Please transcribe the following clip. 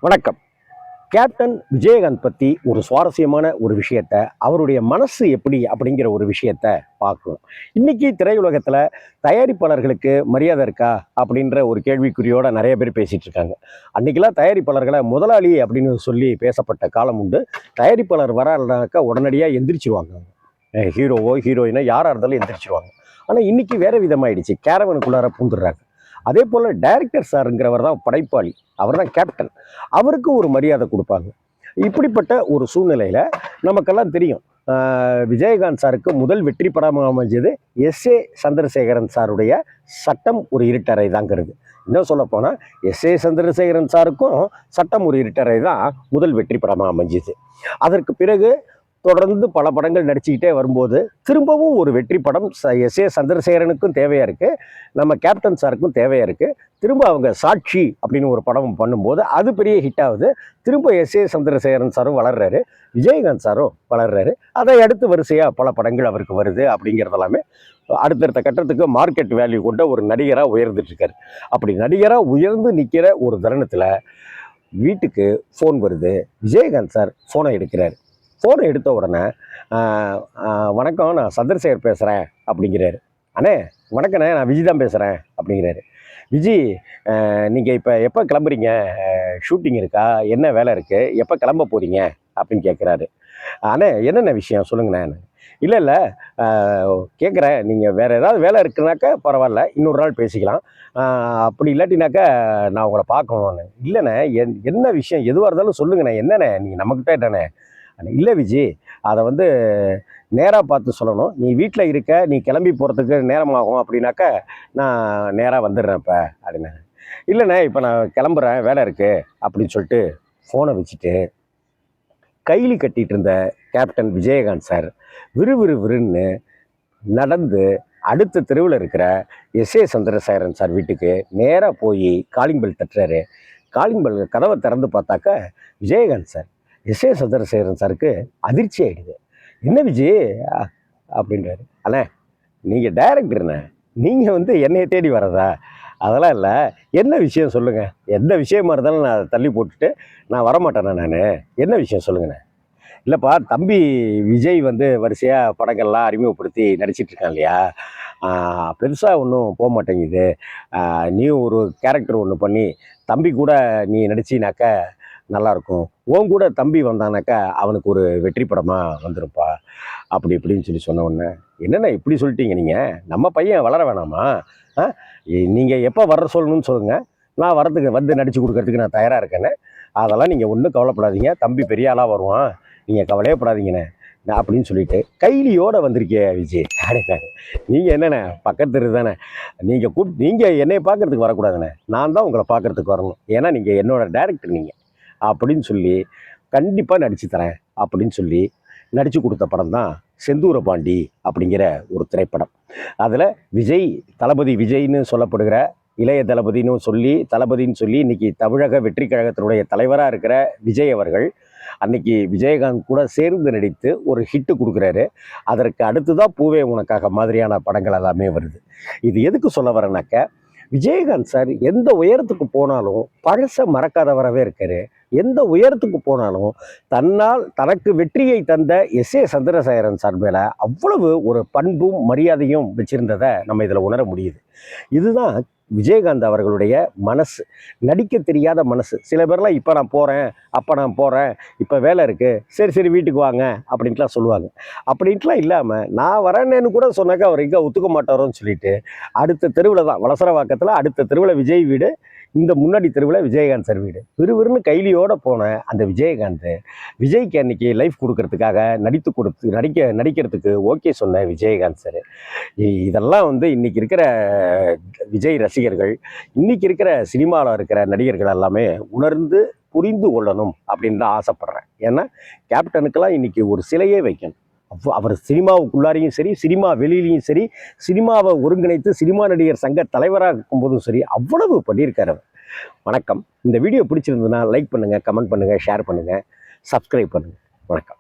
வணக்கம். கேப்டன் விஜயகாந்த் பற்றி ஒரு சுவாரஸ்யமான ஒரு விஷயத்த, அவருடைய மனசு எப்படி அப்படிங்கிற ஒரு விஷயத்த பார்க்கணும். இன்னைக்கு திரையுலகத்தில் தயாரிப்பாளர்களுக்கு மரியாதை இருக்கா அப்படின்ற ஒரு கேள்விக்குறியோட நிறைய பேர் பேசிட்டு இருக்காங்க. அன்னைக்கெல்லாம் தயாரிப்பாளர்களை முதலாளி அப்படின்னு சொல்லி பேசப்பட்ட காலம் உண்டு. தயாரிப்பாளர் வரானாக்கா உடனடியாக எந்திரிச்சிருவாங்க. ஹீரோவோ ஹீரோயினோ யாராக இருந்தாலும் எந்திரிச்சிருவாங்க. ஆனால் இன்னைக்கு வேற விதமாயிடுச்சு. கேரவனுக்குள்ளார பூந்துடுறாங்க. அதே போல் டைரக்டர் சாருங்கிறவர் தான் படைப்பாளி, அவர் தான் கேப்டன். அவருக்கு ஒரு மரியாதை கொடுப்பாங்க. இப்படிப்பட்ட ஒரு சூழ்நிலையில் நமக்கெல்லாம் தெரியும், விஜயகாந்த் சாருக்கு முதல் வெற்றி படமாக அமைஞ்சது எஸ்.ஏ. சந்திரசேகரன் சாருடைய சட்டம் ஒரு இருட்டறை தாங்கிறது. இன்னும் சொல்லப்போனால் எஸ்.ஏ. சந்திரசேகரன் சாருக்கும் சட்டம் ஒரு இருட்டறை தான் முதல் வெற்றி படமாக அமைஞ்சிது. அதற்கு பிறகு தொடர்ந்து பல படங்கள் நடிச்சுக்கிட்டே வரும்போது திரும்பவும் ஒரு வெற்றி படம் எஸ்.ஏ. சந்திரசேகரனுக்கும் தேவையாக இருக்குது, நம்ம கேப்டன் சாருக்கும் தேவையாக இருக்குது. திரும்ப அவங்க சாட்சி அப்படின்னு ஒரு படம் பண்ணும்போது அது பெரிய ஹிட் ஆகுது. திரும்ப எஸ்.ஏ. சந்திரசேகரன் சாரும் வளர்றாரு, விஜயகாந்த் சாரும் வளர்றாரு. அதை அடுத்து வரிசையாக பல படங்கள் அவருக்கு வருது. அப்படிங்கிறதெல்லாமே அடுத்தடுத்த கட்டத்துக்கு மார்க்கெட் வேல்யூ கொண்ட ஒரு நடிகராக உயர்ந்துட்டு இருக்காரு. அப்படி நடிகராக உயர்ந்து நிற்கிற ஒரு தருணத்தில் வீட்டுக்கு ஃபோன் வருது. விஜயகாந்த் சார் ஃபோனை எடுக்கிறார். ஃபோனை எடுத்த உடனே வணக்கம், நான் சந்திரசேகர் பேசுகிறேன் அப்படிங்கிறாரு. அண்ணே வணக்கண்ணே, நான் விஜய் தான் பேசுகிறேன் அப்படிங்கிறாரு. விஜி, நீங்கள் இப்போ எப்போ கிளம்புறீங்க? ஷூட்டிங் இருக்கா? என்ன வேலை இருக்குது? எப்போ கிளம்ப போகிறீங்க அப்படின்னு கேட்குறாரு. அண்ணே என்னென்ன விஷயம் சொல்லுங்கண்ணே. இல்லை கேட்குறேன், நீங்கள் வேறு ஏதாவது வேலை இருக்குனாக்கா பரவாயில்ல, இன்னொரு நாள் பேசிக்கலாம். அப்படி இல்லாட்டினாக்கா நான் உங்களை பார்க்கணும்ண்ணே. இல்லைண்ணே, என்ன விஷயம் எதுவாக இருந்தாலும் சொல்லுங்கண்ணே. என்னண்ணே நீங்கள் நம்மக்கிட்ட என்னண்ணே? இல்லை விஜி, அதை நேராக பார்த்து சொல்லணும். நீ வீட்டில் இருக்க, நீ கிளம்பி போகிறதுக்கு நேரமாகும் அப்படின்னாக்கா நான் நேராக வந்துடுறேன் இப்போ அப்படின்னா. இல்லைண்ணே, இப்போ நான் கிளம்புறேன், வேலை இருக்குது அப்படின்னு சொல்லிட்டு ஃபோனை வச்சுட்டு கைலி கட்டிகிட்டு இருந்த கேப்டன் விஜயகாந்த் சார் விறுவிறுன்னு நடந்து அடுத்த தெருவில் இருக்கிற எஸ்.ஏ. சந்திரசேகரன் சார் வீட்டுக்கு நேராக போய் காலிங் பெல் தட்டுறாரு. காலிங் பெல் கதவை திறந்து பார்த்தாக்கா விஜயகாந்த் சார். எஸ்.ஏ. சந்திரசேகரன் சாருக்கு அதிர்ச்சி ஆகிடுது. என்ன விஜய் அப்படின்றாரு. அண்ணே, நீங்கள் டைரக்டர்ண்ணே, நீங்கள் என்னையை தேடி வரதா? அதெல்லாம் இல்லை, என்ன விஷயம் சொல்லுங்கள். எந்த விஷயமா இருந்தாலும் நான் தள்ளி போட்டுட்டு நான் வரமாட்டேண்ணே. நான் என்ன விஷயம் சொல்லுங்கண்ணே. இல்லைப்பா, தம்பி விஜய் வரிசையாக படங்கள்லாம் அறிமுகப்படுத்தி நடிச்சிட்ருக்கான் இல்லையா, பெருசாக ஒன்றும் போக மாட்டேங்குது. நீ ஒரு கேரக்டர் ஒன்று பண்ணி தம்பி கூட நீ நடிச்சினாக்கா நல்லாயிருக்கும். உன் கூட தம்பி வந்தானாக்கா அவனுக்கு ஒரு வெற்றி படமாக வந்துருப்பா அப்படி இப்படின்னு சொன்ன உடனே, என்னென்ன இப்படி சொல்லிட்டீங்க நீங்கள்? நம்ம பையன் வளர வேணாமா? நீங்கள் எப்போ வர சொல்லணும்னு சொல்லுங்கள், நான் வரதுக்கு நடித்து கொடுக்கறதுக்கு நான் தயாராக இருக்கேன்னு. அதெல்லாம் நீங்கள் ஒன்றும் கவலைப்படாதீங்க, தம்பி பெரிய ஆளாக வருவான், நீங்கள் கவலையப்படாதீங்கண்ணே அப்படின்னு சொல்லிட்டு கைலியோடு வந்திருக்கே விஜய் அப்படின்னாங்க. நீங்கள் என்னண்ணே பக்கத்து தானே, நீங்கள் என்னை பார்க்குறதுக்கு வரக்கூடாதுண்ணே, நான் தான் உங்களை பார்க்குறதுக்கு வரணும். ஏன்னா நீங்கள் என்னோடய டைரக்டர் நீங்கள் அப்படின்னு சொல்லி கண்டிப்பாக நடிச்சு தரேன் அப்படின்னு சொல்லி நடித்து கொடுத்த படம் தான் செந்தூர பாண்டி அப்படிங்கிற ஒரு திரைப்படம். அதில் தளபதி விஜய்னு சொல்லப்படுகிற இளைய தளபதின்னு சொல்லி இன்றைக்கி தமிழக வெற்றி கழகத்தினுடைய தலைவராக இருக்கிற விஜய் அவர்கள் அன்றைக்கி விஜயகாந்த் கூட சேர்ந்து நடித்து ஒரு ஹிட்டு கொடுக்குறாரு. அதற்கு அடுத்துதான் பூவே உனக்காக மாதிரியான படங்கள் எல்லாமே வருது. இது எதுக்கு சொல்ல வரேனாக்க, விஜயகாந்த் சார் எந்த உயரத்துக்கு போனாலும் பழசை மறக்காதவராகவே இருக்கார். எந்த உயரத்துக்கு போனாலும் தனக்கு வெற்றியை தந்த எஸ்.ஏ. சந்திரசேகரன் சார் மேலே அவ்வளவு ஒரு பண்பும் மரியாதையும் வச்சுருந்ததை நம்ம இதில் உணர முடியுது. இதுதான் விஜயகாந்த் அவர்களுடைய மனசு, நடிக்க தெரியாத மனசு. சில பேர்லாம் இப்போ நான் போகிறேன், அப்போ நான் போகிறேன், இப்போ வேலை இருக்குது, சரி வீட்டுக்கு வாங்க அப்படின்ட்டுலாம் சொல்லுவாங்க. அப்படின்ட்டுலாம் இல்லாமல் நான் வரேன்னு கூட சொன்னாக்கா அவர் எங்கே ஒத்துக்க மாட்டாரோன்னு சொல்லிட்டு அடுத்த தெருவில் தான், வலசரவாக்கத்தில் அடுத்த தெருவில் விஜய் வீடு, இந்த முன்னாடி தெருவில் விஜயகாந்த் சார் வீடு. விறுவிறுன்னு கைலியோடு போன அந்த விஜயகாந்த் விஜய்க்கு அன்றைக்கி லைஃப் கொடுக்கறதுக்காக நடிக்கிறதுக்கு ஓகே சொன்ன விஜயகாந்த் சார். இதெல்லாம் இன்றைக்கி இருக்கிற விஜய் ரசிகர்கள், இன்றைக்கி இருக்கிற சினிமாவில் இருக்கிற நடிகர்கள் எல்லாமே உணர்ந்து புரிந்து கொள்ளணும் அப்படின்னு தான் ஆசைப்பட்றேன். ஏன்னா கேப்டனுக்கெல்லாம் இன்றைக்கி ஒரு சிலையே வைக்கணும். அவர் சினிமாவுக்குள்ளாரையும் சரி, சினிமா வெளியிலையும் சரி, சினிமாவை ஒருங்கிணைத்து சினிமா நடிகர் சங்க தலைவராக இருக்கும்போதும் சரி, அவ்வளவு பண்ணியிருக்காரு அவர். வணக்கம். இந்த வீடியோ பிடிச்சிருந்ததுன்னா லைக் பண்ணுங்கள், கமெண்ட் பண்ணுங்கள், ஷேர் பண்ணுங்கள், சப்ஸ்கிரைப் பண்ணுங்கள். வணக்கம்.